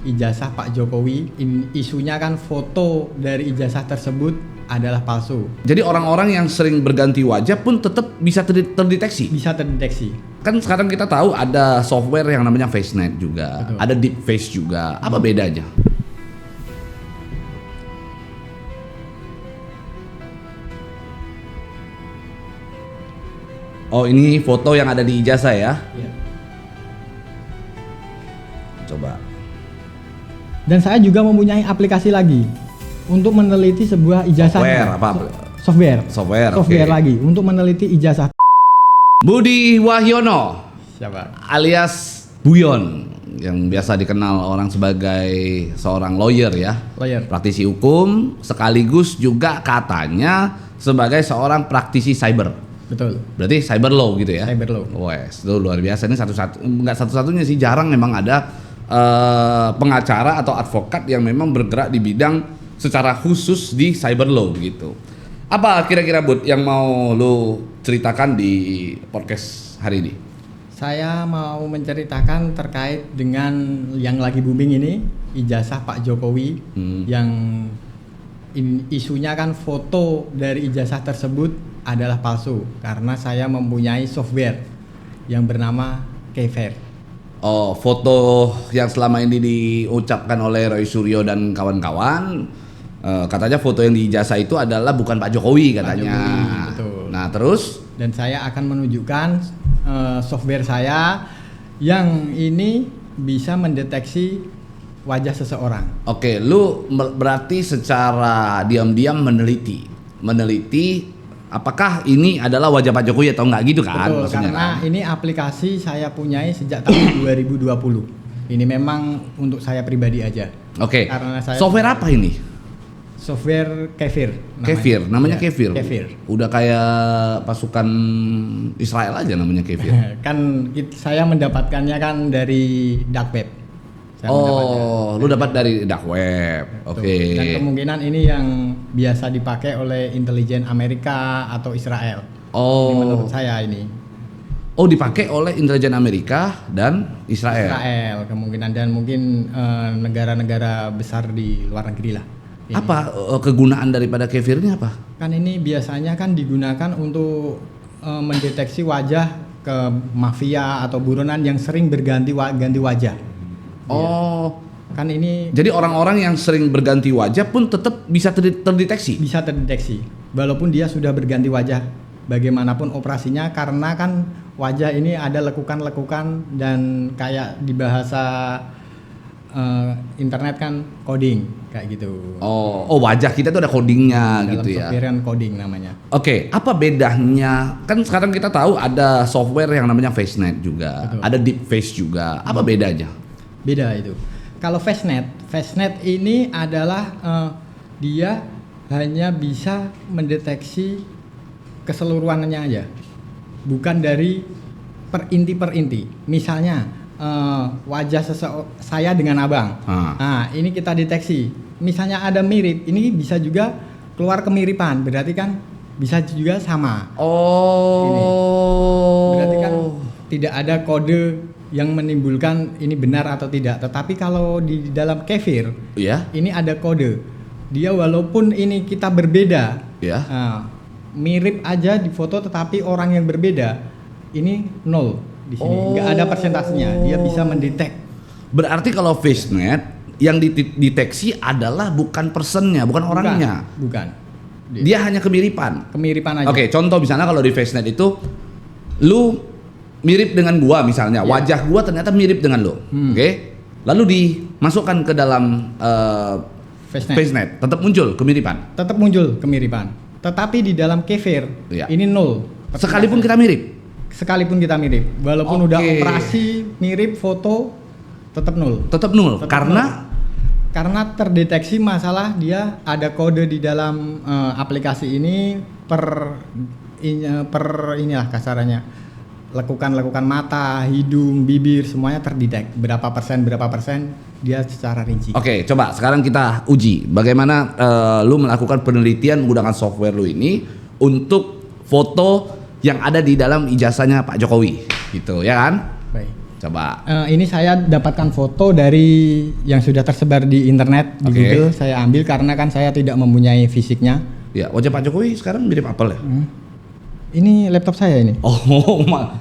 ijazah Pak Jokowi. Isunya kan foto dari ijazah tersebut adalah palsu. Jadi orang-orang yang sering berganti wajah pun tetap bisa terdeteksi. Bisa terdeteksi. Kan sekarang kita tahu ada software yang namanya FaceNet juga, Betul. ada Deepface juga. Apa bedanya? Oh, ini foto yang ada di ijazah ya? Ya. Coba. Dan saya juga mempunyai aplikasi lagi untuk meneliti sebuah ijazah. Software apa? Software Oke. lagi untuk meneliti ijazah. Budi Wahyono Siapa? alias Buyon yang biasa dikenal orang sebagai seorang lawyer ya, Lawyer. praktisi hukum sekaligus juga katanya sebagai seorang praktisi cyber. Betul. Berarti cyber law gitu ya? Cyber law. Wes, itu luar biasa. Ini nggak satu-satunya sih, jarang memang ada pengacara atau advokat yang memang bergerak di bidang secara khusus di cyber law gitu. Apa kira-kira Bud yang mau lu ceritakan di podcast hari ini? Saya mau menceritakan terkait dengan yang lagi booming ini, ijazah Pak Jokowi yang isunya kan foto dari ijazah tersebut adalah palsu karena saya mempunyai software yang bernama Kever. Oh, foto yang selama ini diucapkan oleh Roy Suryo dan kawan-kawan, katanya foto yang di ijazah itu adalah bukan Pak Jokowi katanya. Pak Jokowi, betul. Nah terus? Dan saya akan menunjukkan software saya yang ini bisa mendeteksi wajah seseorang. Oke, lu berarti secara diam-diam meneliti apakah ini adalah wajah Pak Jokowi atau enggak gitu kan? Betul, maksudnya karena kan? ini aplikasi saya punyai sejak tahun 2020. Ini memang untuk saya pribadi aja. Oke, Karena saya software apa ini? Software Kefir. Kefir, namanya Ya, Kefir. Kefir. Udah kayak pasukan Israel aja namanya Kefir. Kan saya mendapatkannya kan dari dark web. Saya mendapatnya. Lu dapat dari dark web. Betul. Oke. Dan kemungkinan ini yang biasa dipakai oleh intelijen Amerika atau Israel. Ini menurut saya ini. Oh, dipakai oleh intelijen Amerika dan Israel. Israel kemungkinan dan mungkin negara-negara besar di luar negeri lah. Ini. Apa kegunaan daripada Kefir ini apa? Kan ini biasanya kan digunakan untuk mendeteksi wajah ke mafia atau buronan yang sering ganti wajah. Oh, Kan ini jadi orang-orang yang sering berganti wajah pun tetap bisa terdeteksi. bisa terdeteksi walaupun dia sudah berganti wajah. Bagaimanapun operasinya karena kan wajah ini ada lekukan-lekukan dan kayak di bahasa internet kan coding kayak gitu. Oh, wajah kita tuh ada codingnya Dalam gitu ya. software kan coding namanya. Oke, apa bedanya? Kan sekarang kita tahu ada software yang namanya FaceNet juga, Betul. ada Deepface juga. Apa bedanya? Beda itu. Kalau FaceNet ini adalah dia hanya bisa mendeteksi keseluruhannya aja, bukan dari per inti. Misalnya wajah saya dengan abang, nah ini kita deteksi. Misalnya ada mirip, ini bisa juga keluar kemiripan, berarti kan bisa juga sama. Oh. Berarti kan tidak ada kode yang menimbulkan ini benar atau tidak. Tetapi kalau di dalam Kefir, ya, ini ada kode. Dia walaupun ini kita berbeda, ya. mirip aja di foto, tetapi orang yang berbeda ini 0 di sini. Nggak ada persentasenya. Dia bisa mendetek. Berarti kalau FaceNet yang dideteksi adalah bukan personnya, bukan orangnya. Bukan. Dia hanya kemiripan. Kemiripan aja. Oke, contoh misalnya kalau di FaceNet itu lu mirip dengan gua misalnya, Iya. wajah gua ternyata mirip dengan lu. Oke. Lalu dimasukkan ke dalam FaceNet, tetap muncul kemiripan. Tetap muncul kemiripan. Tetapi di dalam Kefir Iya. ini 0. Sekalipun kita mirip. Sekalipun kita mirip, walaupun Oke. udah operasi mirip foto tetap 0. Tetap nol. Tetap Karena terdeteksi masalah dia ada kode di dalam aplikasi ini per inilah kasarannya, lekukan mata, hidung, bibir semuanya terdetek berapa persen dia secara rinci. Oke, coba sekarang kita uji bagaimana lu melakukan penelitian menggunakan software lu ini untuk foto yang ada di dalam ijazahnya Pak Jokowi, gitu ya kan? Baik. Coba. Ini saya dapatkan foto dari yang sudah tersebar di internet di Oke. Google. Saya ambil karena kan saya tidak mempunyai fisiknya. Ya, wajah Pak Jokowi sekarang mirip apel ya? Ini laptop saya ini. Oh,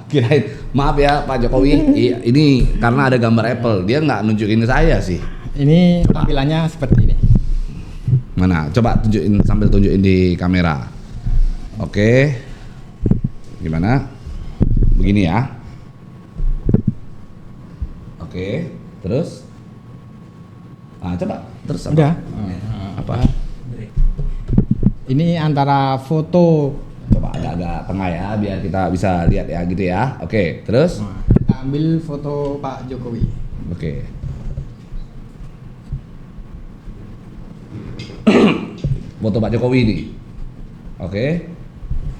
kirain. Maaf ya Pak Jokowi. Iya, ini karena ada gambar Apple. Dia nggak nunjukin ke saya sih. Ini tampilannya seperti ini. Mana? Coba tunjukin sambil tunjukin di kamera. Oke. Gimana? Begini ya. Oke. Terus? Nah, coba. Terus apa? Udah. Apa? Ini antara foto. Coba agak-agak tengah ya, biar kita bisa lihat ya gitu ya. Oke. Terus? Kita ambil foto Pak Jokowi. Oke. Foto Pak Jokowi nih. Oke.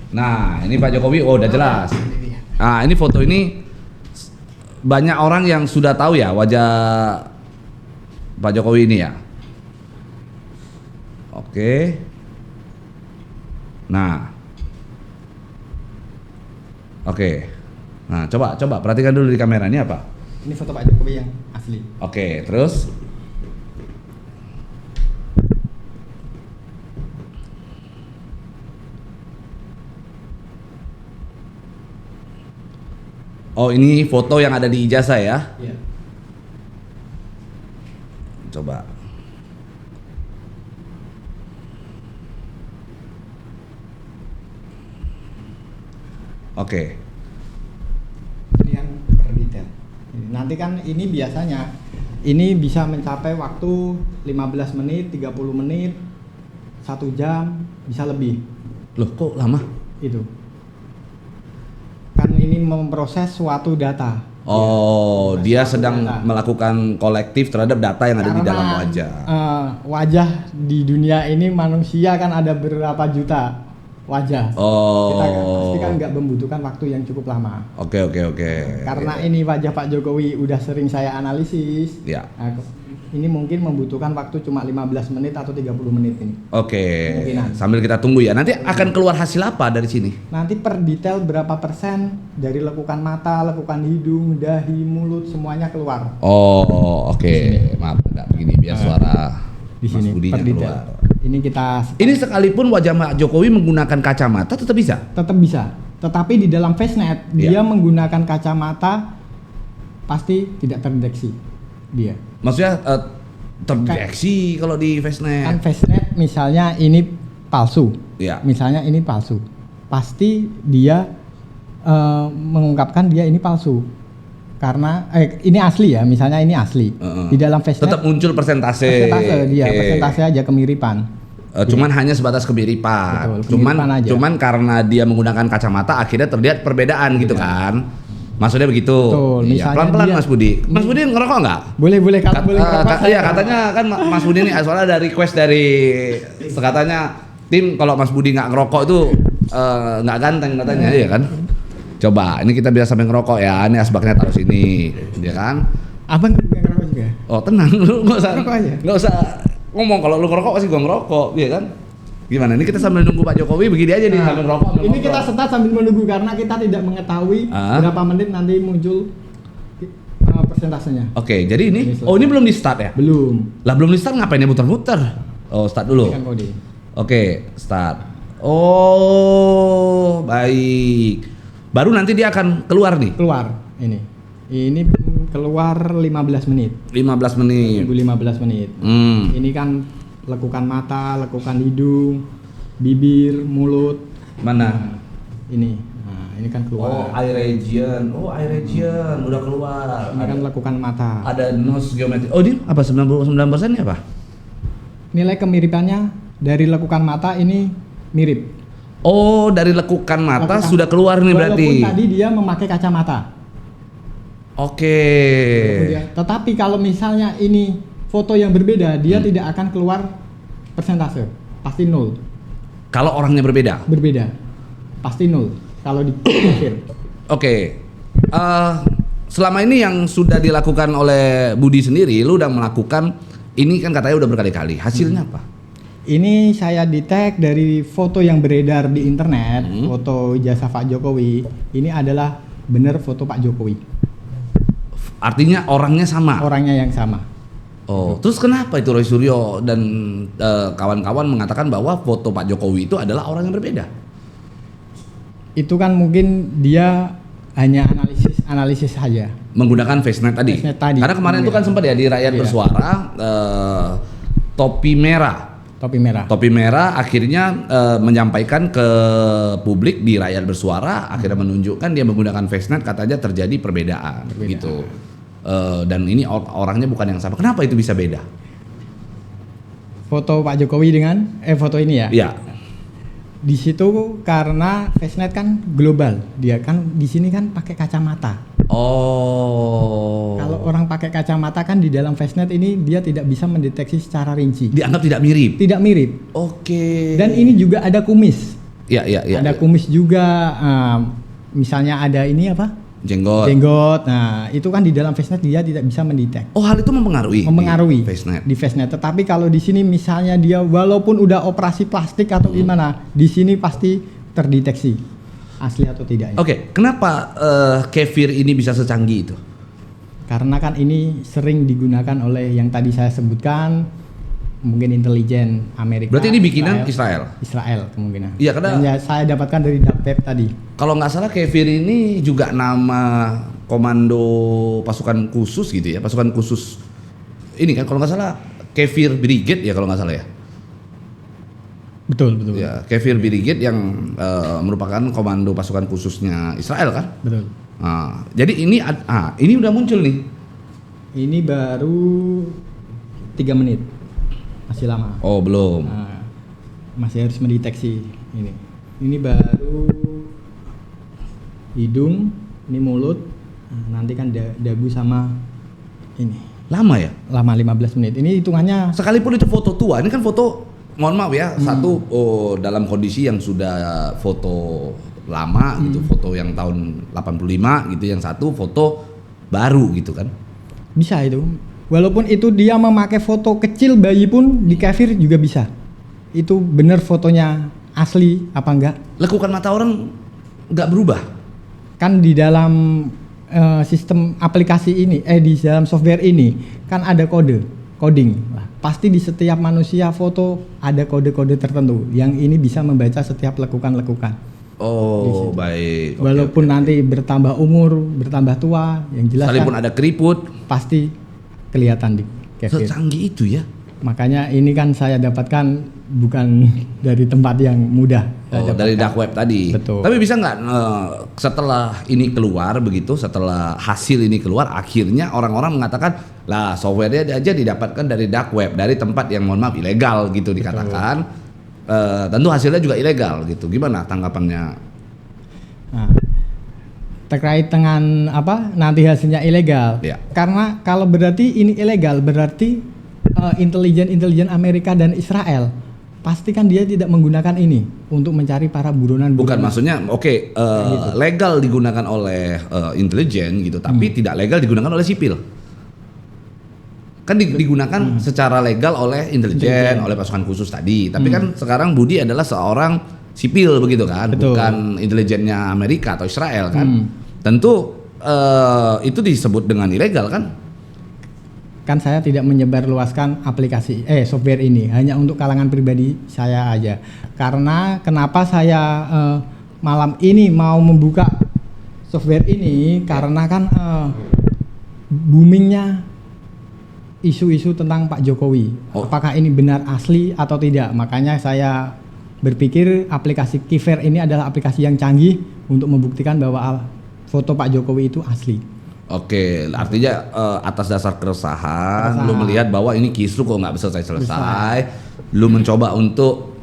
Nah, ini Pak Jokowi, oh udah jelas. Nah, ini foto ini banyak orang yang sudah tahu ya wajah Pak Jokowi ini ya. Oke. Nah. Oke. Nah, coba perhatikan dulu di kamera ini apa? Ini foto Pak Jokowi yang asli. Oke, terus oh, ini foto yang ada di ijazah ya? Iya. Coba. Oke. Ini yang per detail. Nanti kan ini biasanya ini bisa mencapai waktu 15 menit, 30 menit, 1 jam, bisa lebih. Loh, kok lama? Itu. Kan ini memproses suatu data. Oh, dia Suatu sedang data. melakukan kolektif terhadap data yang ada di Karena, dalam wajah. Wajah di dunia ini manusia kan ada berapa juta wajah. Kita kan pasti kan Oh. nggak membutuhkan waktu yang cukup lama. Oke. Karena ini wajah Pak Jokowi udah sering saya analisis. Ya. Nah, ini mungkin membutuhkan waktu cuma 15 menit atau 30 menit ini. Oke. Kemungkinan. Sambil kita tunggu ya. Nanti akan keluar hasil apa dari sini? Nanti per detail berapa persen dari lekukan mata, lekukan hidung, dahi, mulut semuanya keluar. Oh, oke. Maaf, enggak begini biar suara Di Mas sini Budinya per detail. keluar. Ini kita Ini sekalipun wajah Pak Jokowi menggunakan kacamata tetap bisa. tetap bisa. Tetapi di dalam FaceNet dia Iya. menggunakan kacamata pasti tidak terdeteksi dia. Maksudnya terdeteksi kalau di Kan FaceNet. FaceNet misalnya ini palsu. Iya. Misalnya ini palsu. Pasti dia mengungkapkan dia ini palsu. Karena ini asli ya, misalnya ini asli. Di dalam FaceNet Tetap muncul persentase. dia, Oke. persentase aja kemiripan. Cuman hanya sebatas kemiripan. Betul, kemiripan aja. Cuman karena dia menggunakan kacamata akhirnya terlihat perbedaan gitu kan. Maksudnya begitu. Betul, Iya, misalnya pelan-pelan dia- Mas Budi. Mas Budi ngerokok nggak? Boleh kalau boleh ngerokok, saya Iya ngerokok. katanya kan Mas Budi ini soalnya ada request dari katanya tim kalau Mas Budi nggak ngerokok itu nggak ganteng katanya ya kan. Coba ini kita biasa sampai ngerokok ya. Ini asbaknya taruh sini, ya kan? Abang nggak ngerokok juga? Oh tenang, lu nggak usah Ngerokok aja? nggak usah ngomong kalau lu ngerokok pasti gua ngerokok, ya kan? Gimana? Ini kita sambil nunggu Pak Jokowi begini aja nih Nah, sambil ngerokok. sambil ini ngobrol. kita start sambil menunggu karena kita tidak mengetahui berapa menit nanti muncul persentasenya. Oke, jadi ini Ini selesai. oh ini belum di start ya? Belum. Lah belum di start ngapain ya muter-muter? Oh start dulu. Ini kan kode. Oke, start. Oh, baik. Baru nanti dia akan keluar nih. Keluar ini. Ini keluar 15 menit. 15 menit. Tunggu 15 menit. Ini kan lekukan mata, lekukan hidung, bibir, mulut. Mana? Ini. Nah, ini kan keluar. eye region. Oh, eye region udah keluar. Ini kan lekukan mata. Ada nose geometry. Oh, ini apa 99% ini apa? Nilai kemiripannya dari lekukan mata ini mirip. Oh, dari lekukan mata Lekukan- sudah keluar nih berarti. Walaupun tadi dia memakai kacamata. Oke. Tetapi kalau misalnya ini foto yang berbeda, dia tidak akan keluar persentase. Pasti nol. Kalau orangnya berbeda. Berbeda. Pasti nol. Kalau di akhir. Oke. Selama ini yang sudah dilakukan oleh Budi sendiri, lu udah melakukan ini kan katanya udah berkali-kali. Hasilnya apa? Ini saya detect dari foto yang beredar di internet, foto ijazah Pak Jokowi. Ini adalah benar foto Pak Jokowi. Artinya orangnya sama. Orangnya yang sama. Oh, terus kenapa itu Roy Suryo dan kawan-kawan mengatakan bahwa foto Pak Jokowi itu adalah orang yang berbeda? Itu kan mungkin dia hanya analisis saja. Menggunakan FaceNet tadi. Karena kemarin itu kan sempat ya di Rakyat Bersuara topi merah. Topi merah akhirnya menyampaikan ke publik di Rakyat Bersuara, akhirnya menunjukkan dia menggunakan FaceNet, katanya terjadi perbedaan. Gitu. Dan ini orangnya bukan yang sama. Kenapa itu bisa beda? Foto Pak Jokowi dengan foto ini ya? Iya. Di situ karena FaceNet kan global, dia kan di sini kan pakai kacamata. Oh. Kalau orang pakai kacamata kan di dalam FaceNet ini dia tidak bisa mendeteksi secara rinci. Dianggap tidak mirip. Tidak mirip. Oke. Dan ini juga ada kumis. Iya. Ada kumis juga. Misalnya ada ini apa? Jenggot. Nah, itu kan di dalam FaceNet dia tidak bisa mendetek. Oh, hal itu mempengaruhi di FaceNet. Tetapi kalau di sini misalnya dia walaupun udah operasi plastik atau gimana, di sini pasti terdeteksi asli atau tidaknya. Oke, kenapa kefir ini bisa secanggih itu? Karena kan ini sering digunakan oleh yang tadi saya sebutkan, mungkin intelijen Amerika. Berarti ini bikinan Israel kemungkinan. Iya, karena dan ya, saya dapatkan dari dark web tadi. Kalau nggak salah kefir ini juga nama komando pasukan khusus gitu ya, pasukan khusus ini kan kalau nggak salah Kefir Brigade ya kalau nggak salah ya. Betul. Ya, Kefir Brigade yang merupakan komando pasukan khususnya Israel kan. Betul. Nah, jadi ini udah muncul nih. Ini baru 3 menit. Masih lama. Oh, belum. Nah, masih harus mendeteksi ini. Ini baru hidung, ini mulut. Nah, nanti kan dagu sama ini. Lama ya? Lama 15 menit. Ini hitungannya sekalipun itu foto tua. Ini kan foto, mohon maaf ya, satu dalam kondisi yang sudah foto lama gitu, foto yang tahun 85 gitu, yang satu foto baru gitu kan. Bisa itu. Walaupun itu dia memakai foto kecil bayi pun di kefir juga bisa. Itu benar fotonya asli apa enggak? Lekukan mata orang enggak berubah. Kan di dalam sistem aplikasi ini, di dalam software ini kan ada coding. Pasti di setiap manusia foto ada kode-kode tertentu yang ini bisa membaca setiap lekukan-lekukan. Oh, baik. Walaupun nanti bertambah umur, bertambah tua, yang jelas sekalipun kan ada keriput pasti kelihatan di kefir. Secanggih itu ya. Makanya ini kan saya dapatkan bukan dari tempat yang mudah. Dari dark web tadi. Betul. Tapi bisa nggak setelah ini keluar begitu, setelah hasil ini keluar, akhirnya orang-orang mengatakan lah software-nya aja didapatkan dari dark web, dari tempat yang mohon maaf ilegal gitu dikatakan. Tentu hasilnya juga ilegal gitu. Gimana tanggapannya? Nah, terkait dengan apa nanti hasilnya ilegal? Ya. Karena kalau berarti ini ilegal berarti intelijen Amerika dan Israel pasti kan dia tidak menggunakan ini untuk mencari para buronan. Bukan maksudnya gitu. Legal digunakan oleh intelijen gitu, tapi tidak legal digunakan oleh sipil. Kan digunakan secara legal oleh intelijen, oleh pasukan khusus tadi. Tapi kan sekarang Budi adalah seorang sipil begitu kan. Betul. Bukan intelijennya Amerika atau Israel kan. Tentu itu disebut dengan ilegal kan. Kan saya tidak menyebarluaskan aplikasi software ini, hanya untuk kalangan pribadi saya aja. Karena kenapa saya malam ini mau membuka software ini karena kan boomingnya isu-isu tentang Pak Jokowi. Apakah ini benar asli atau tidak? Makanya saya berpikir aplikasi Kefir ini adalah aplikasi yang canggih untuk membuktikan bahwa foto Pak Jokowi itu asli. Oke, artinya atas dasar keresahan, lu melihat bahwa ini kisru kok nggak selesai, lu mencoba untuk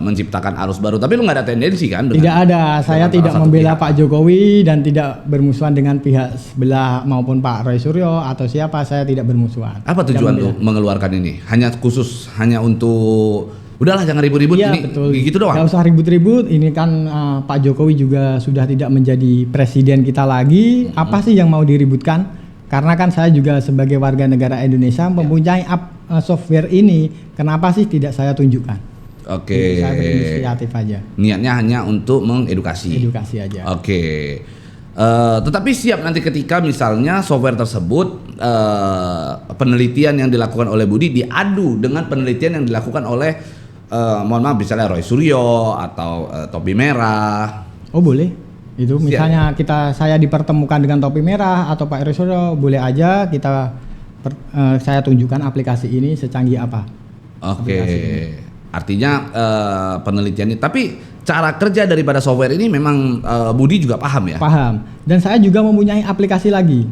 menciptakan arus baru, tapi lu nggak ada tendensi kan? Tidak ada, saya tidak membela Pak Jokowi dan tidak bermusuhan dengan pihak sebelah maupun Pak Roy Suryo atau siapa, saya tidak bermusuhan. Apa tujuan lu mengeluarkan ini? Hanya untuk udahlah jangan ribut-ribut ya, ini betul. Gitu doang. Gak usah ribut-ribut. Ini kan Pak Jokowi juga sudah tidak menjadi presiden kita lagi. Apa sih yang mau diributkan? Karena kan saya juga sebagai warga negara Indonesia mempunyai software ini. Kenapa sih tidak saya tunjukkan? Oke. Saya berinisiatif aja. Niatnya hanya untuk mengedukasi. Edukasi aja. Oke. Tetapi siap nanti ketika misalnya software tersebut penelitian yang dilakukan oleh Budi diadu dengan penelitian yang dilakukan oleh mohon maaf misalnya Roy Suryo atau Topi Merah. Oh boleh. Itu misalnya saya dipertemukan dengan Topi Merah atau Pak Roy Suryo, boleh aja saya tunjukkan aplikasi ini secanggih apa. Oke. Artinya penelitian ini, tapi cara kerja daripada software ini memang Budi juga paham ya? Paham. Dan saya juga mempunyai aplikasi lagi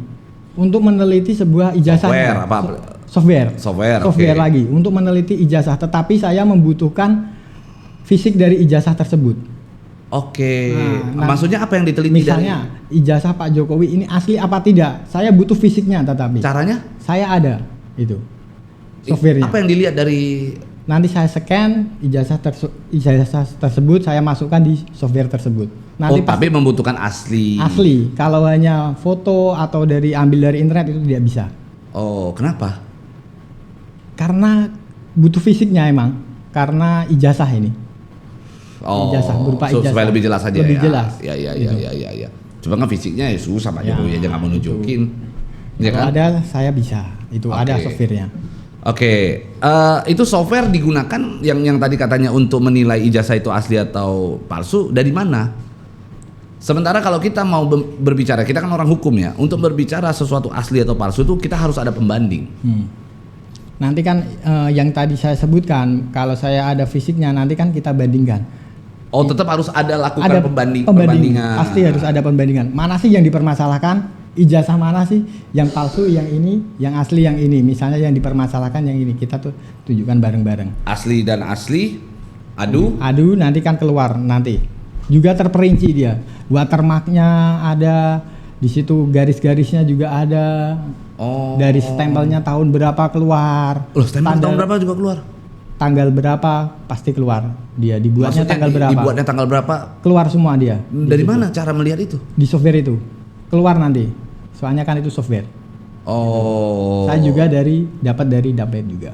untuk meneliti sebuah ijazah. Software apa? Software okay. lagi untuk meneliti ijazah. Tetapi saya membutuhkan fisik dari ijazah tersebut. Oke. Nah, maksudnya apa yang diteliti? Misalnya ijazah Pak Jokowi ini asli apa tidak? Saya butuh fisiknya, tetapi caranya? Saya ada itu softwarenya. Apa yang dilihat dari? Nanti saya scan ijazah tersebut, saya masukkan di software tersebut. Nanti tapi membutuhkan asli. Asli. Kalau hanya foto atau ambil dari internet itu tidak bisa. Oh, kenapa? Karena butuh fisiknya emang. Karena ijazah ini. Oh, ijazah berupa ijazah. Supaya lebih jelas aja lebih ya. Jelas. Ya. Cuma kan fisiknya ya susah Pak Jokowi aja nggak mau nunjukin. Ya kan? Ada saya bisa. Itu ada softwarenya. Oke, itu software digunakan yang tadi katanya untuk menilai ijazah itu asli atau palsu dari mana? Sementara kalau kita mau berbicara, kita kan orang hukum ya, untuk berbicara sesuatu asli atau palsu itu kita harus ada pembanding. Nanti kan yang tadi saya sebutkan, kalau saya ada fisiknya nanti kan kita bandingkan. Oh, tetap harus ada pembandingan. Pasti harus ada pembandingan. Mana sih yang dipermasalahkan? Ijazah mana sih yang palsu, yang ini, yang asli yang ini. Misalnya yang dipermasalahkan yang ini, kita tuh tunjukkan bareng-bareng. Asli dan asli, adu nanti kan keluar nanti. Juga terperinci dia. Watermarknya ada, di situ garis-garisnya juga ada. Oh. Dari stempelnya tahun berapa keluar. Stempel tahun berapa juga keluar? Tanggal berapa pasti keluar. Dia dibuatnya tanggal berapa? Dibuatnya tanggal berapa? Keluar semua dia. Dari mana cara melihat itu? Di software itu. Keluar nanti. Soalnya kan itu software. Oh. Saya juga dapat dari dompet juga.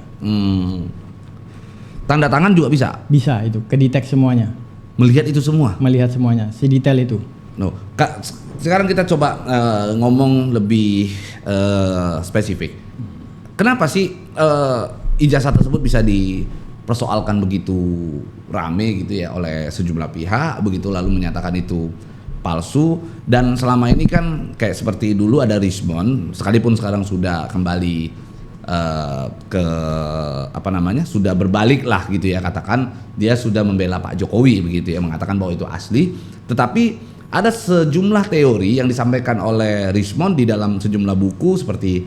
Tanda tangan juga bisa? Bisa itu, kedetek semuanya. Melihat itu semua? Melihat semuanya, si detail itu. No. Sekarang kita coba ngomong lebih spesifik. Kenapa sih ijazah tersebut bisa dipersoalkan begitu rame gitu ya oleh sejumlah pihak, begitu lalu menyatakan itu palsu, dan selama ini kan kayak seperti dulu ada Richmond, sekalipun sekarang sudah kembali sudah berbalik lah gitu ya, katakan dia sudah membela Pak Jokowi begitu ya, mengatakan bahwa itu asli, tetapi ada sejumlah teori yang disampaikan oleh Richmond di dalam sejumlah buku seperti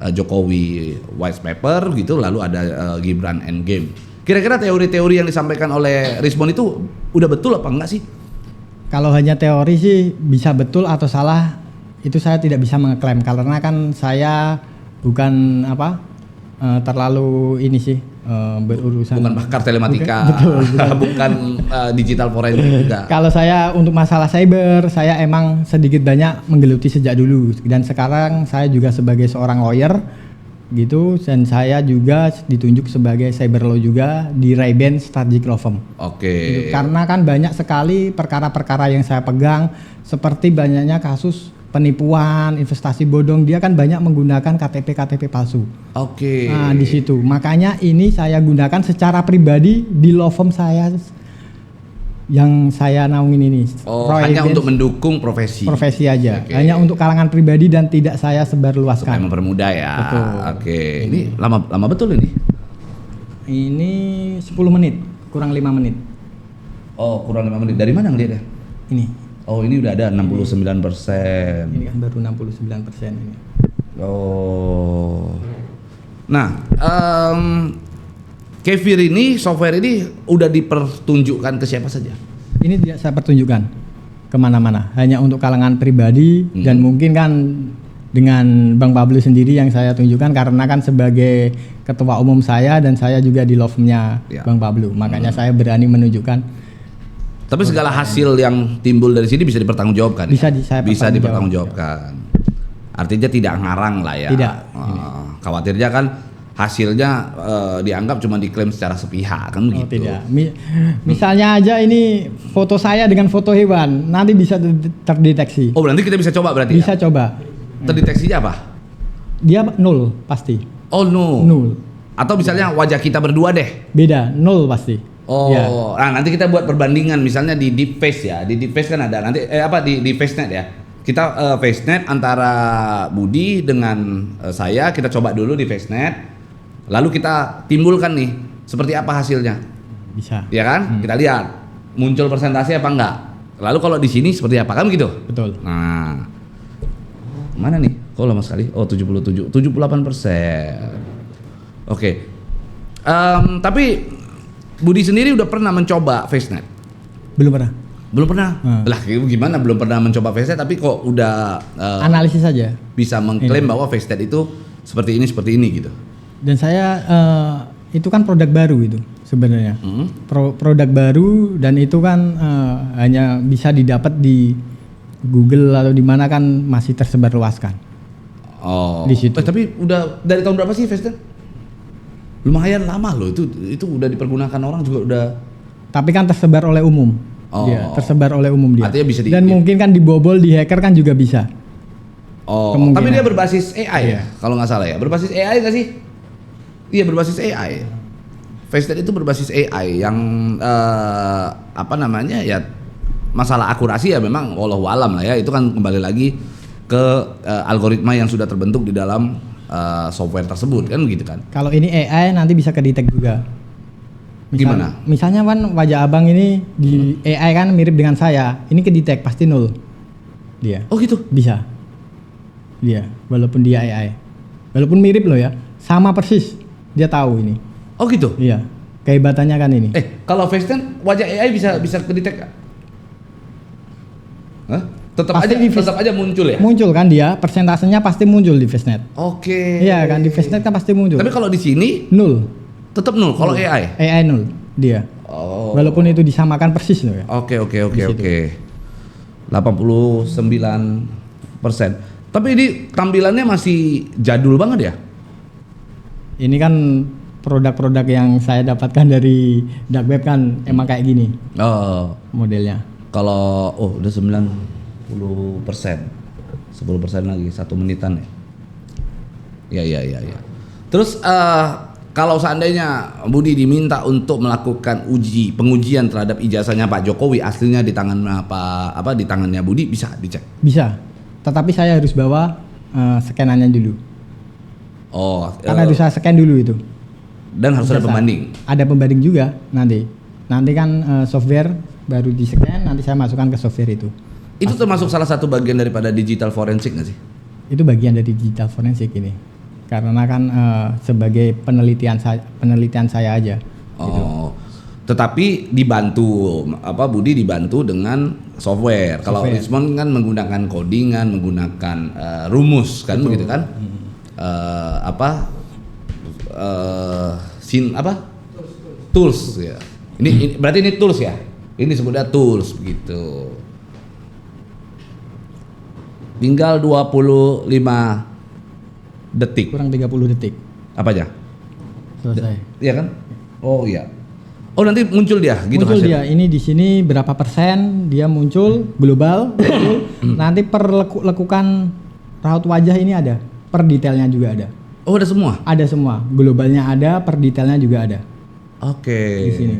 Jokowi White Paper gitu, lalu ada Gibran Endgame. Kira-kira teori-teori yang disampaikan oleh Richmond itu udah betul apa enggak sih? Kalau hanya teori sih bisa betul atau salah itu saya tidak bisa mengeklaim karena kan saya bukan terlalu ini sih berurusan. Bukan pakar telematika, bukan digital forensik juga. Kalau saya untuk masalah cyber saya emang sedikit banyak menggeluti sejak dulu, dan sekarang saya juga sebagai seorang lawyer gitu, dan saya juga ditunjuk sebagai cyber law juga di Ray-Ban Strategic Law Firm. Oke. Gitu. Karena kan banyak sekali perkara-perkara yang saya pegang, seperti banyaknya kasus penipuan, investasi bodong, dia kan banyak menggunakan KTP palsu. Oke. Nah, di situ. Makanya ini saya gunakan secara pribadi di law firm saya yang saya naungin ini. Oh, hanya untuk mendukung profesi aja. Okay. Hanya untuk kalangan pribadi dan tidak saya sebarluaskan. Supaya mempermudah ya. Betul. Oke. Ini lama betul ini? Ini 10 menit, kurang 5 menit. Oh, kurang 5 menit. Dari mana ngeliatnya? Ini. Oh, ini udah ada 69%. Ini kan baru 69% ini. Oh. Nah, Kefir ini, software ini udah dipertunjukkan ke siapa saja? Ini saya pertunjukkan kemana-mana, hanya untuk kalangan pribadi dan mungkin kan dengan Bang Pablo sendiri yang saya tunjukkan karena kan sebagai ketua umum saya dan saya juga di law firm-nya Bang Pablo, makanya saya berani menunjukkan. Tapi segala hasil yang timbul dari sini bisa dipertanggungjawabkan. Bisa dipertanggungjawabkan. Artinya tidak ngarang lah ya. Tidak. Khawatirnya kan hasilnya dianggap cuma diklaim secara sepihak kan Oh, begitu. tidak. Misalnya aja ini foto saya dengan foto hewan, nanti bisa terdeteksi. Oh, nanti kita bisa coba berarti Bisa ya? coba. Terdeteksinya apa? Dia nol pasti. Oh no. Nol. Atau misalnya wajah kita berdua deh. Beda, nol pasti. Oh, Ya. nah nanti kita buat perbandingan misalnya di deep face ya. Di deep face kan ada nanti di FaceNet ya. Kita FaceNet antara Budi dengan saya, kita coba dulu di FaceNet. Lalu kita timbulkan nih seperti apa hasilnya. Bisa. Ya kan? Kita lihat muncul persentase apa enggak. Lalu kalau di sini seperti apa kan gitu? Betul. Nah. Mana nih? Kok lama sekali? Oh, 78%. Oke. Tapi Budi sendiri udah pernah mencoba FaceNet? Belum pernah. Belum pernah? Lah gimana belum pernah mencoba FaceNet tapi kok udah Analisis saja. bisa mengklaim bahwa FaceNet itu seperti ini gitu? Dan saya itu kan produk baru itu sebenarnya. Produk baru dan itu kan hanya bisa didapat di Google atau di mana kan masih tersebar luaskan. Oh. Di situ. Tapi udah dari tahun berapa sih FaceNet? Lumayan lama loh itu udah dipergunakan orang juga udah. Tapi kan tersebar oleh umum. Oh. Dia tersebar oleh umum dia. Artinya bisa dan mungkin kan dibobol, di hacker kan juga bisa. Oh, Kemungkinan. tapi dia berbasis AI Iya. ya, kalau nggak salah ya. Berbasis AI nggak sih? Iya berbasis AI. FaceNet itu berbasis AI yang apa namanya ya masalah akurasi ya memang wallahu alam lah ya. Itu kan kembali lagi ke algoritma yang sudah terbentuk di dalam software tersebut kan begitu kan? Kalau ini AI nanti bisa kedetek juga. Gimana? Misalnya kan wajah abang ini di AI kan mirip dengan saya, ini kedetek pasti nol. Dia Oh gitu. bisa. Dia walaupun dia AI, walaupun mirip loh ya, sama persis dia tahu ini. Oh gitu. Iya, kehebatannya kan ini. Kalau FaceNet wajah AI bisa kedetek nggak? Hah? Pasti Tetap aja muncul ya? Muncul kan dia, persentasenya pasti muncul di FaceNet. Oke. Iya kan di FaceNet kan pasti muncul. Tapi kalau di sini nol. tetap nol kalau AI. AI nol dia. Oh. Walaupun itu disamakan persis loh ya. Oke. Di situ. 89%. Tapi ini tampilannya masih jadul banget ya? Ini kan produk-produk yang saya dapatkan dari dark web kan emang kayak gini Oh. modelnya. Kalau udah 90%. 10% lagi 1 menitan ya. Iya. Terus kalau seandainya Budi diminta untuk melakukan pengujian terhadap ijazahnya Pak Jokowi aslinya di tangan di tangannya Budi bisa dicek. Bisa. Tetapi saya harus bawa scanannya dulu. Oh, Karena harus saya scan dulu itu. dan harus ada Ijazah. pembanding. Ada pembanding juga nanti. Nanti kan software baru di scan, nanti saya masukkan ke software itu. Itu termasuk salah satu bagian daripada digital forensik nggak sih? Itu bagian dari digital forensik ini. Karena kan sebagai penelitian saya aja. Oh, tetapi dibantu Budi dibantu dengan software. Kalau Software. Richmond kan menggunakan codingan, menggunakan rumus kan begitu kan? Tools ya. Ini berarti ini tools ya? Ini sebutnya tools begitu. Tinggal 25 detik. Kurang 30 detik. Apa aja? Selesai. Iya kan? Oh iya. Oh nanti muncul dia gitu Muncul hasilnya? dia, ini di sini berapa persen dia muncul global, muncul. Nanti per lekukan raut wajah ini ada, per detailnya juga ada. Oh ada semua? Ada semua, globalnya ada, per detailnya juga ada. Oke. Di sini.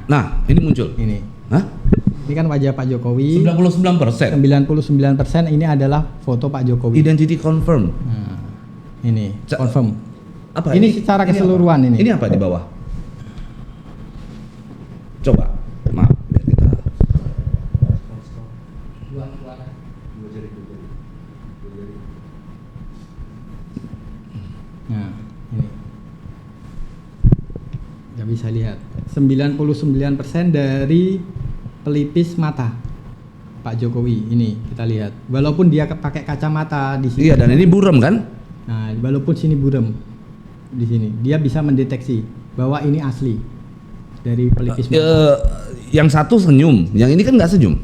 Nah ini muncul. Ini. Hah? Ini kan wajah Pak Jokowi. 99%. 99% ini adalah foto Pak Jokowi. Identity confirm. Nah, ini confirm. Apa? Ini secara keseluruhan apa? ini. Ini apa di bawah? Coba. Maaf biar kita. Nah, ini. Nggak bisa lihat. 99% dari pelipis mata Pak Jokowi ini kita lihat. Walaupun dia pakai kacamata di sini. Iya dan ini buram kan? Nah, walaupun sini buram di sini, dia bisa mendeteksi bahwa ini asli dari pelipis mata. Yang satu senyum, yang ini kan nggak senyum.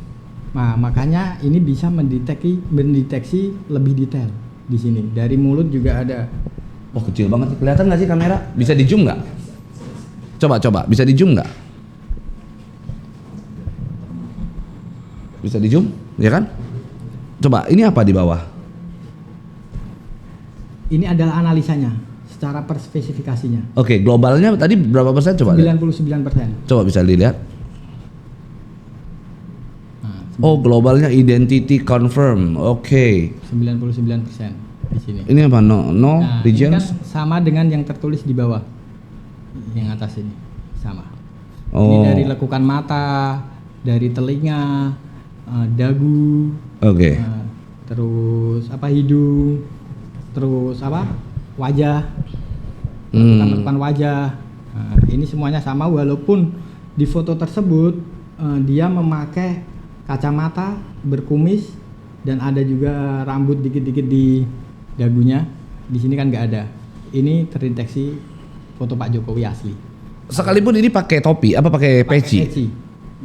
Nah, makanya ini bisa mendeteksi lebih detail. di sini. Dari mulut juga ada. Oh kecil banget, kelihatan nggak sih kamera? Bisa di zoom nggak? Coba, bisa di zoom nggak? Bisa di zoom, ya kan? Coba, ini apa di bawah? Ini adalah analisanya secara perspesifikasinya. Oke, globalnya tadi berapa persen coba? 99%. Coba bisa dilihat. Nah, Oh, globalnya identity confirm. Oke. 99% di sini. Ini apa? No Nah, ini kan regions. sama dengan yang tertulis di bawah. Yang atas ini sama. Ini Oh. dari lekukan mata, dari telinga, dagu, Oke. terus apa hidung, terus apa wajah, Hmm. lekukan wajah. Nah, ini semuanya sama walaupun di foto tersebut dia memakai kacamata, berkumis, dan ada juga rambut dikit-dikit di dagunya. Di sini kan nggak ada. Ini terdeteksi foto Pak Jokowi asli. Sekalipun ini pakai topi, apa pakai peci?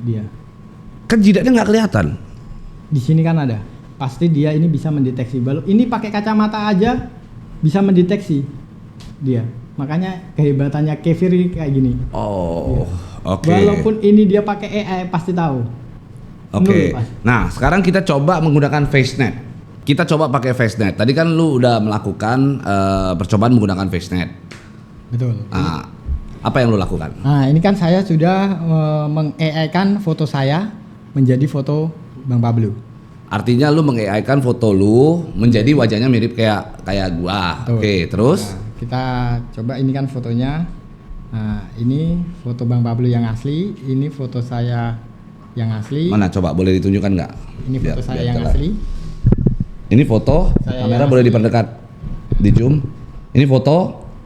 Dia. Kan jidatnya nggak kelihatan. Di sini kan ada. Pasti dia ini bisa mendeteksi. Ini pakai kacamata aja bisa mendeteksi dia. Makanya kehebatannya Kefir ini kayak gini. Oh, oke. Walaupun ini dia pakai AI pasti tahu. Oke. Nol, Pak. Nah, sekarang kita coba menggunakan FaceNet. Kita coba pakai FaceNet. Tadi kan lu udah melakukan percobaan menggunakan FaceNet. Betul. Nah, apa yang lu lakukan? Nah, ini kan saya sudah meng-AI-kan foto saya menjadi foto Bang Pablo. Artinya lu meng-AI-kan foto lu menjadi wajahnya mirip kayak gua. Betul. Oke, terus Nah, kita coba ini kan fotonya. Nah, ini foto Bang Pablo yang asli, ini foto saya yang asli. mana coba boleh ditunjukkan nggak? Ini foto saya yang jelas. asli. Ini foto, Saya kamera yang boleh asli. diperdekat, di zoom. Ini foto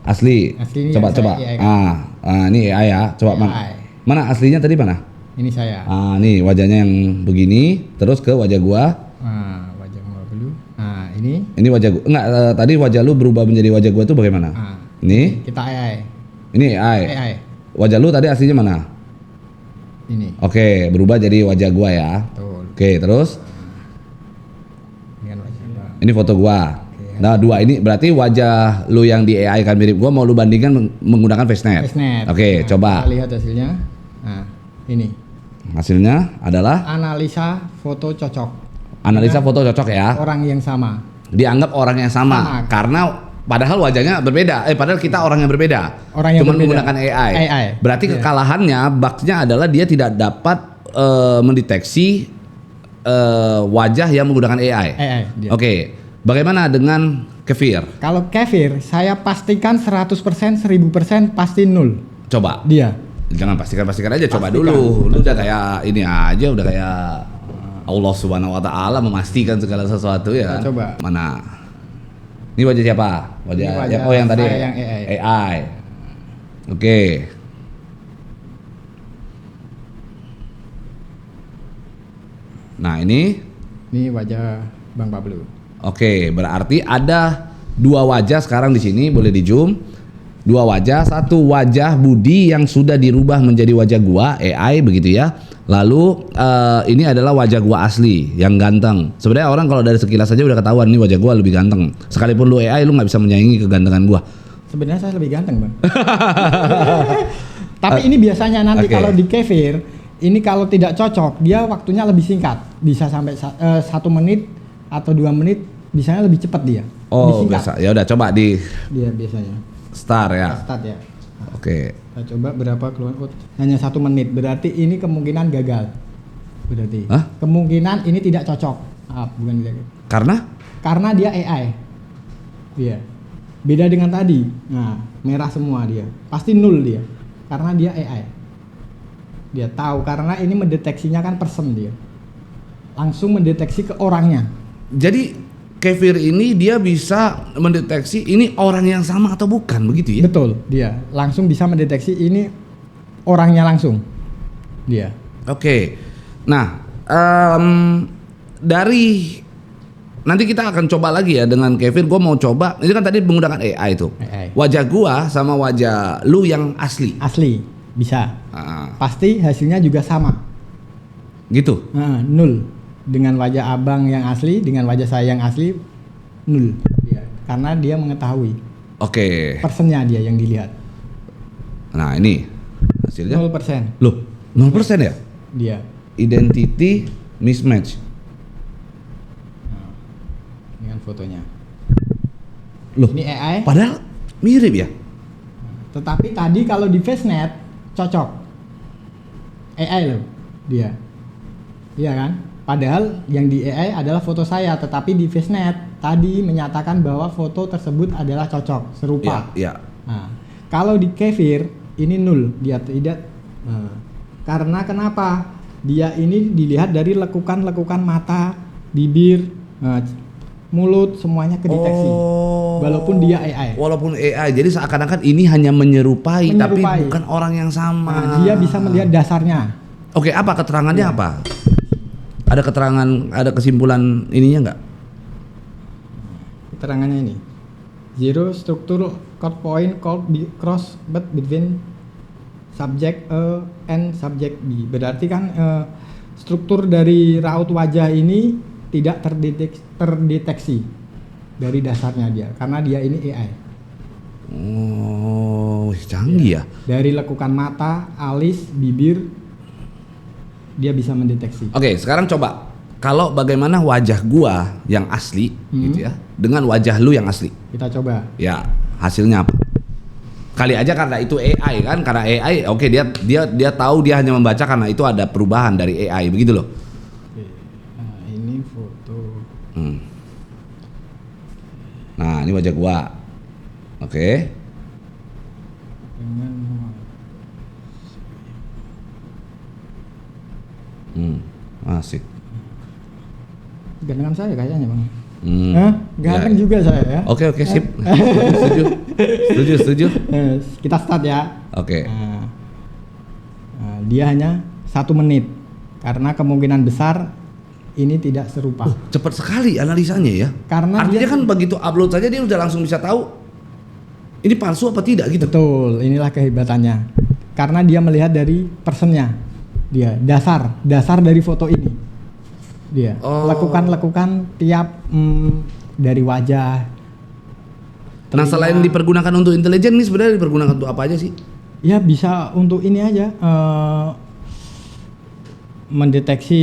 asli. Asli ini Coba yang coba. saya AI kan? Ini AI ya. Coba mana? AI. Mana aslinya tadi mana? Ini saya. Nih wajahnya yang begini, terus ke wajah gua. Nah, wajah Bang Pablo. Nah, ini. Ini wajah gua. Enggak, tadi wajah lu berubah menjadi wajah gua tuh bagaimana? Nah, Nih, kita AI. ini AI. AI. Wajah lu tadi aslinya mana? Ini. Oke, berubah jadi wajah gua ya. Betul. Oke, terus Ini kan wajah Bang. ini foto gua. Nah, dua ini berarti wajah lu yang di AI kan mirip gua, mau lu bandingkan menggunakan FaceNet. FaceNet. Oke, Nah, coba. kita lihat hasilnya. Nah, ini. Hasilnya adalah Analisa foto cocok. analisa Dengan foto cocok ya. Orang yang sama. Dianggap orang yang sama, Sama. karena padahal wajahnya berbeda. Padahal kita orang yang berbeda. Orang yang Cuman berbeda. menggunakan AI. AI. Berarti Iya. kekalahannya, bugnya adalah dia tidak dapat mendeteksi wajah yang menggunakan AI. AI. Dia. Oke, bagaimana dengan Kefir? Kalau Kefir, saya pastikan 100%, 1000% pasti nol. Coba. Dia. Jangan pastikan aja, coba Pastikan. dulu. Lu udah kayak ini aja, udah kayak Allah Subhanahu wa taala memastikan segala sesuatu ya. Kita coba. Mana? Ini wajah siapa? Ini wajah yang tadi saya yang AI. AI. Oke. Nah, ini wajah Bang Pablo. oke, berarti ada dua wajah sekarang di sini, boleh di zoom. Dua wajah, satu wajah Budi yang sudah dirubah menjadi wajah gua AI begitu ya. Lalu ini adalah wajah gua asli yang ganteng. Sebenarnya orang kalau dari sekilas saja udah ketahuan nih wajah gua lebih ganteng. Sekalipun lu AI lu nggak bisa menyaingi kegantengan gua. Sebenarnya saya lebih ganteng, Bang. Tapi ini biasanya nanti Oke. kalau di Kefir, ini kalau tidak cocok, dia waktunya lebih singkat. Bisa sampai 1 menit atau 2 menit, bisanya lebih cepat dia. Oh, Lebih singkat. biasa. Ya udah coba di Dia biasanya. start ya. Start ya. Oke. Kita coba berapa keluar. Oh, hanya 1 menit. Berarti ini kemungkinan gagal. Berarti. Hah? Kemungkinan ini tidak cocok. Bukan tidak. Karena dia AI. Dia. Beda dengan tadi. Nah, merah semua dia. Pasti nol dia. Karena dia AI. Dia tahu karena ini mendeteksinya kan person dia. Langsung mendeteksi ke orangnya. Jadi Kefir ini dia bisa mendeteksi ini orang yang sama atau bukan begitu ya? Betul, dia langsung bisa mendeteksi ini orangnya langsung. Dia. Oke. Nah, dari nanti kita akan coba lagi ya dengan Kefir. Gue mau coba. Ini kan tadi menggunakan AI tuh. AI. Wajah gua sama wajah lu yang asli. Asli bisa. Ah, Pasti hasilnya juga sama. gitu. Nol. Dengan wajah abang yang asli, dengan wajah saya yang asli, nol. karena dia mengetahui Oke. personnya dia yang dilihat. Nah, ini hasilnya 0% loh, 0% ya? dia. Identity mismatch. Ini kan fotonya. Loh, Ini AI. padahal mirip ya? Tetapi tadi kalau di FaceNet cocok. AI loh dia. Iya kan? Padahal yang di AI adalah foto saya, tetapi di FaceNet tadi menyatakan bahwa foto tersebut adalah cocok, serupa. Iya. Nah, kalau di Kefir ini nul, dia tidak. Nah, karena kenapa? Dia ini dilihat dari lekukan-lekukan mata, bibir, mulut, semuanya kedeteksi. Walaupun dia AI. Walaupun AI, jadi seakan-akan ini hanya menyerupai, tapi Menyerupai. bukan orang yang sama. Nah, dia bisa melihat dasarnya. Oke, apa keterangannya Iya. apa? Ada keterangan, ada kesimpulan ininya nggak? Keterangannya ini. Zero structure code point called cross but between subject A and subject B. Berarti kan struktur dari raut wajah ini tidak terdeteksi dari dasarnya dia karena dia ini AI. Oh, canggih ya. Dari lekukan mata, alis, bibir dia bisa mendeteksi. Oke, sekarang coba kalau bagaimana wajah gua yang asli gitu ya dengan wajah lu yang asli. Kita coba. Ya, hasilnya apa? Kali aja karena itu AI kan, karena AI oke dia tahu, dia hanya membaca karena itu ada perubahan dari AI begitu loh. Oke. Nah, ini foto. Nah, ini wajah gua. Oke. Dengan Asik. gantengan saya kayaknya bang. Hmm. Hah? Ganteng Ya. juga saya ya. Oke, sip. Setuju. Kita start ya. Oke. Dia hanya 1 menit karena kemungkinan besar ini tidak serupa. Cepat sekali analisanya ya. Karena Artinya dia- kan begitu upload saja dia udah langsung bisa tahu ini palsu apa tidak gitu. Betul, inilah kehebatannya. Karena dia melihat dari personnya, dia dasar dari foto ini. Dia Oh. lekukan tiap dari wajah. Nah, telinga. selain dipergunakan untuk intelijen, ini sebenarnya dipergunakan untuk apa aja sih? Ya bisa untuk ini aja mendeteksi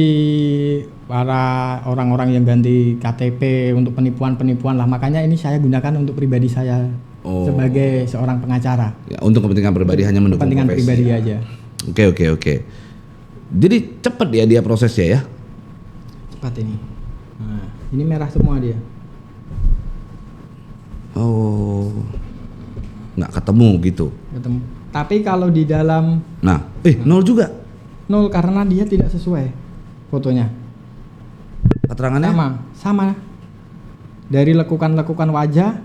para orang-orang yang ganti KTP untuk penipuan lah. Makanya ini saya gunakan untuk pribadi saya sebagai seorang pengacara. Ya, untuk kepentingan pribadi hanya mendukung Kepentingan profesi. pribadi aja. Oke. Jadi cepet ya dia prosesnya ya. Cepat ini. Nah, ini merah semua dia. Oh. Nggak ketemu gitu. Ketemu. Tapi kalau di dalam Nah, 0 juga. 0 karena dia tidak sesuai fotonya. Keterangannya? Sama. Dari lekukan-lekukan wajah,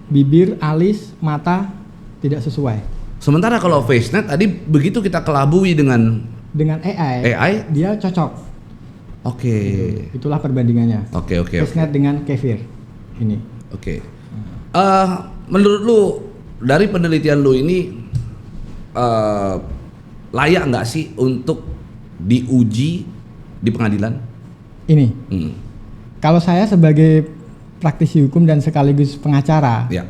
bibir, alis, mata tidak sesuai. Sementara kalau FaceNet tadi begitu kita kelabui dengan Dengan AI, dia cocok. Oke. Itulah perbandingannya. Oke. FaceNet dengan Kefir ini. Oke. Menurut lu dari penelitian lu ini layak nggak sih untuk diuji di pengadilan? Ini. Kalau saya sebagai praktisi hukum dan sekaligus pengacara, Ya.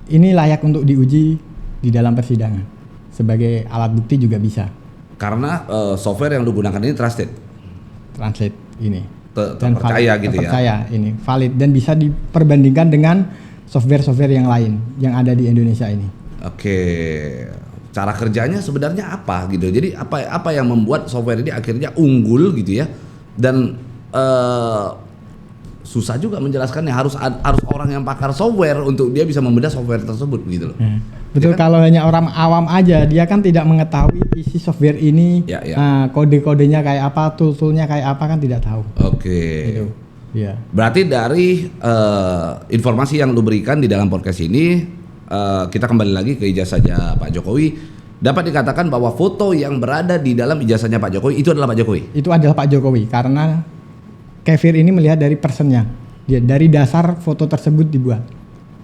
ini layak untuk diuji di dalam persidangan. Sebagai alat bukti juga bisa. Karena software yang lu gunakan ini trusted, Translate ini. terpercaya gitu ya. Terpercaya ini valid dan bisa diperbandingkan dengan software-software yang lain yang ada di Indonesia ini. Oke. Cara kerjanya sebenarnya apa gitu? Jadi apa yang membuat software ini akhirnya unggul gitu ya? Dan susah juga menjelaskannya, harus orang yang pakar software untuk dia bisa membedah software tersebut gitu loh. Betul, Ya kan? kalau hanya orang awam aja dia kan tidak mengetahui isi software ini, Ya. kode-kodenya kayak apa, tool-toolnya kayak apa kan tidak tahu. Oke. Gitu. Ya. Berarti dari informasi yang lu berikan di dalam podcast ini, kita kembali lagi ke ijazahnya Pak Jokowi. Dapat dikatakan bahwa foto yang berada di dalam ijazahnya Pak Jokowi itu adalah Pak Jokowi. Itu adalah Pak Jokowi karena Kefir ini melihat dari personnya. Dia dari dasar foto tersebut dibuat.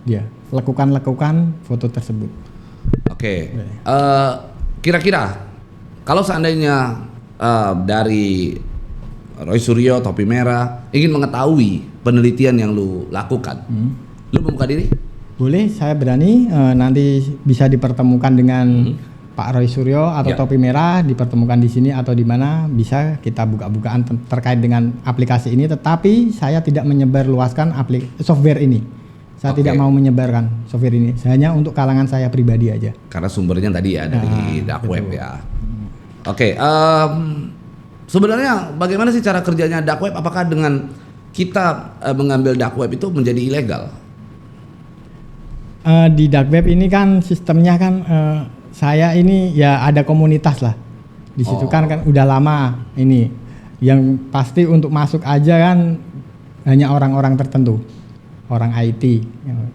Dia lekukan foto tersebut. Oke. Kira-kira kalau seandainya dari Roy Suryo Topi Merah ingin mengetahui penelitian yang lu lakukan, Lu membuka diri? Boleh, saya berani. Nanti bisa dipertemukan dengan Pak Roy Suryo atau Ya. Topi Merah, dipertemukan di sini atau di mana, bisa kita buka-bukaan terkait dengan aplikasi ini. Tetapi saya tidak menyebarluaskan software ini. Saya Oke. tidak mau menyebarkan software ini. Hanya untuk kalangan saya pribadi aja. Karena sumbernya tadi ya dari dark web betul. ya. Oke, sebenarnya bagaimana sih cara kerjanya dark web? Apakah dengan kita mengambil dark web itu menjadi ilegal? Di dark web ini kan sistemnya kan saya ini ya ada komunitas lah. Di situ Oh. kan udah lama ini. Yang pasti untuk masuk aja kan hanya orang-orang tertentu. Orang IT.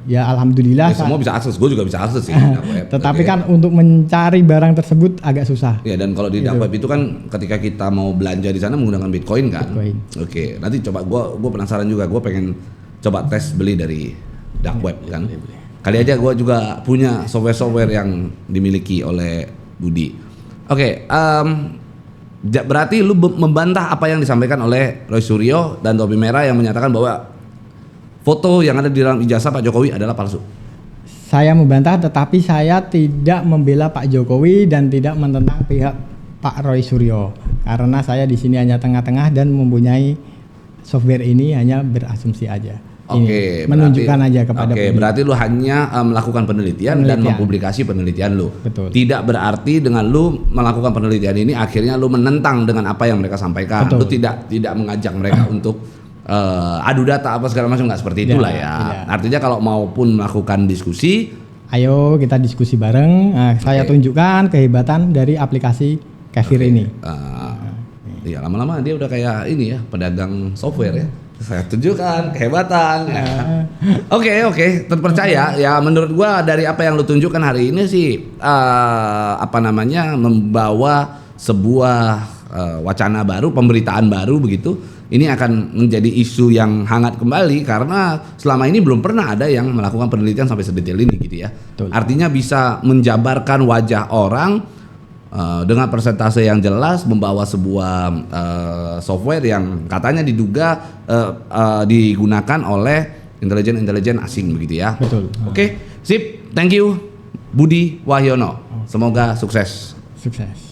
Ya alhamdulillah. Ya, semua bisa akses, gue juga bisa akses sih dark web. Tetapi Oke. kan untuk mencari barang tersebut agak susah. Ya, dan kalau di dark web itu kan ketika kita mau belanja di sana menggunakan Bitcoin kan. Bitcoin. Oke, nanti coba gue penasaran juga, gue pengen coba tes beli dari dark web kan. Kali aja gue juga punya software-software yang dimiliki oleh Budi. Oke, berarti lu membantah apa yang disampaikan oleh Roy Suryo dan Topi Merah yang menyatakan bahwa foto yang ada di dalam ijazah Pak Jokowi adalah palsu. Saya membantah, tetapi saya tidak membela Pak Jokowi dan tidak menentang pihak Pak Roy Suryo. Karena saya di sini hanya tengah-tengah dan mempunyai software ini hanya berasumsi aja. Oke, Ini menunjukkan aja kepada Oke, publik. berarti lu hanya melakukan penelitian dan mempublikasi penelitian lu. Betul. Tidak berarti dengan lu melakukan penelitian ini akhirnya lu menentang dengan apa yang mereka sampaikan. Betul. Lu tidak mengajak mereka untuk adu data apa segala macam, nggak seperti itulah ya. tidak. Artinya kalau maupun melakukan diskusi, Ayo kita diskusi bareng. Saya tunjukkan kehebatan dari aplikasi Kefir ini. ya lama-lama dia udah kayak ini ya, pedagang software ya. Saya tunjukkan kehebatan. Ya. Oke, terpercaya. Ya menurut gua dari apa yang lu tunjukkan hari ini sih membawa sebuah wacana baru, pemberitaan baru begitu. Ini akan menjadi isu yang hangat kembali karena selama ini belum pernah ada yang melakukan penelitian sampai sedetail ini gitu ya. Betul. Artinya bisa menjabarkan wajah orang dengan persentase yang jelas, membawa sebuah software yang katanya diduga digunakan oleh intelijen asing begitu ya. Betul. Oke, sip, thank you Budi Wahyono. Semoga sukses. Sukses.